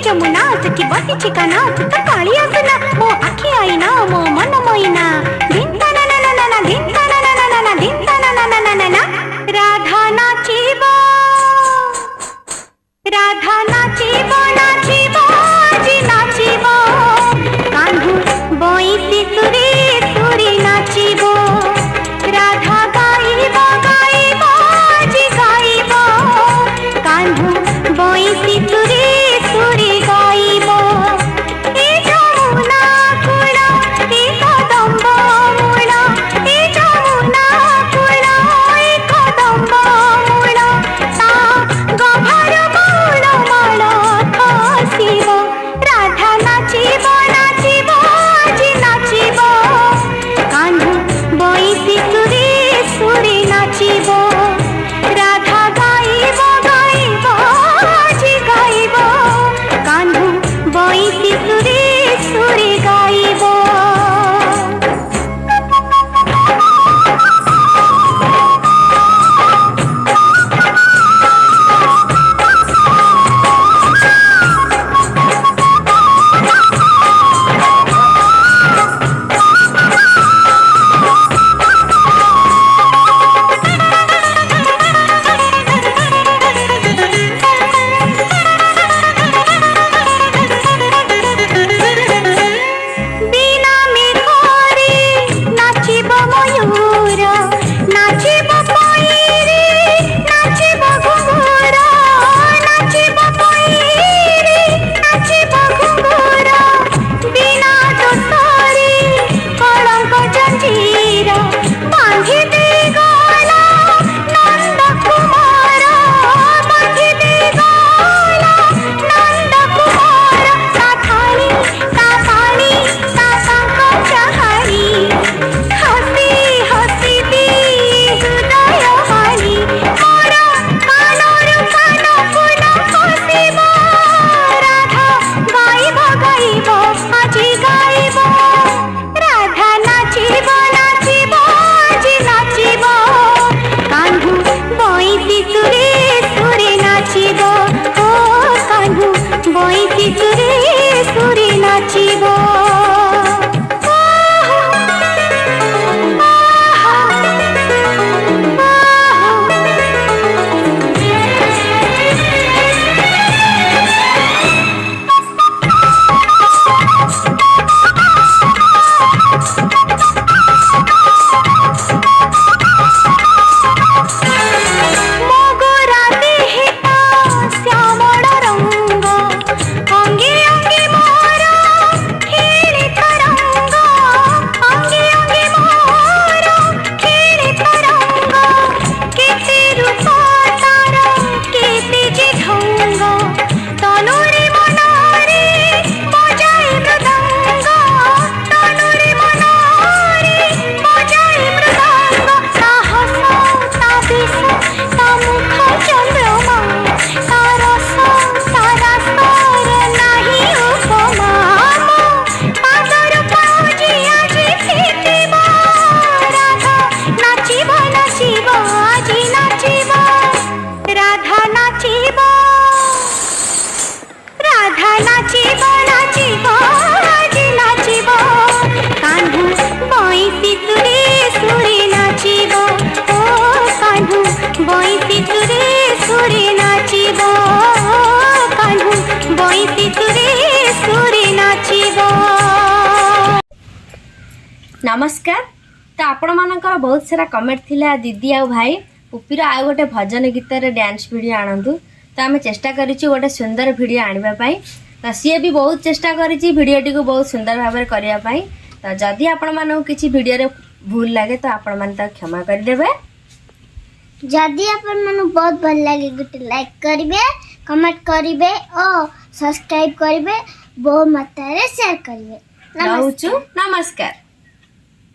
जमुना सखी बसी ठिकाना तू तो काली आसना मो आखी आईना मो मन मोइना दिन तना ना ना ना दिन तना ना ना ना दिन तना ना ना ना ना राधा नाचिबो नाचिबो जी नाचिबो कान्हू बोईसी सुरी सुरी नाचिबो राधा गाइबो गाइबो जी गाइबो कान्हू बोईसी सुरी सुरी गाइबो ए जमुना कूला ए कदम्ब मूला ए जमुना कूला ए कदम्ब मूला ता गभर मूल माल खसिबो राधा नाचिबो नाचिबो जी नाचिबो कान्हू बोईसी सुरी सुरी नाचिबो राधा गाइबो गाइबो जी गाइबो कान्हू बोईसी सुरी सुरी गाइबो बीना में घोरी नाचिबो मयूर नाचिबो पईरी नाचिबो घुंघुर नाचिबो पईरी नाचिबो घुंघुर बीना दोसरी कलंक जंजीर बांधी दे गला नंद कुमार बांधी दे गला नंद कुमार ता थाली ता पानी ता पंख चहारी हसी हसी दी हृदय हारी मोर कानर कान फूल हसिबो राधा गाइबो गाइबो आजी गाइबो राधा नाचिबो नाचिबो जी नाचिबो कान्हू बोईसी सुरी सुरी नाचिबो ओ कान्हू बोईसी सुरी सुरी नाचिबो मोगरा देहिता श्यामल रंग अंगे अंगे मोर खेले तरंग अंगे अंगे मोर खेले तरंग केते रूप तार केते जे ढंग तनुरे मनारे बजाए मृदंग तनुरे मनारे बजाए मृदंग ता हस ता बिस ता मुख चंद्रमा ता रस ता रसर नाही उपमा पादर पाउजी आजी फिटिबो राधा नाचिबो नाचिबो आजी नाचिबो राधा नाचिबो नाचिबो आजी नाचिबो कान्हू बोईसी सुरी सुरी नाचिबो ओ कान्हू बोईसी सुरी सुरी नाचिबो कान्हू बोईसी सुरी सुरी नाचिबो। नमस्कार। तो आपण मानकर बहुत सारा कमेंट थिला दीदी आ भाई पुपीर आ गोटे भजन गीत रे डांस वीडियो आणंतु। तो आम चेष्टा करिछु गोटे सुंदर वीडियो आनिबा पाई। तो सी भी बहुत चेष्टा करिछि वीडियोटी को बहुत सुंदर भाव में करिया पाई। तो जदि आपण मानक किछि वीडियो रे भूल लागे तो आपण मान त क्षमा कर देबे। जदि आपण मानु बहुत भल लागे गोटे लाइक करिवे कमेंट करिवे और सब्सक्राइब करिवे बहुत मात्रा रे शेयर करिवे। नमस्कार।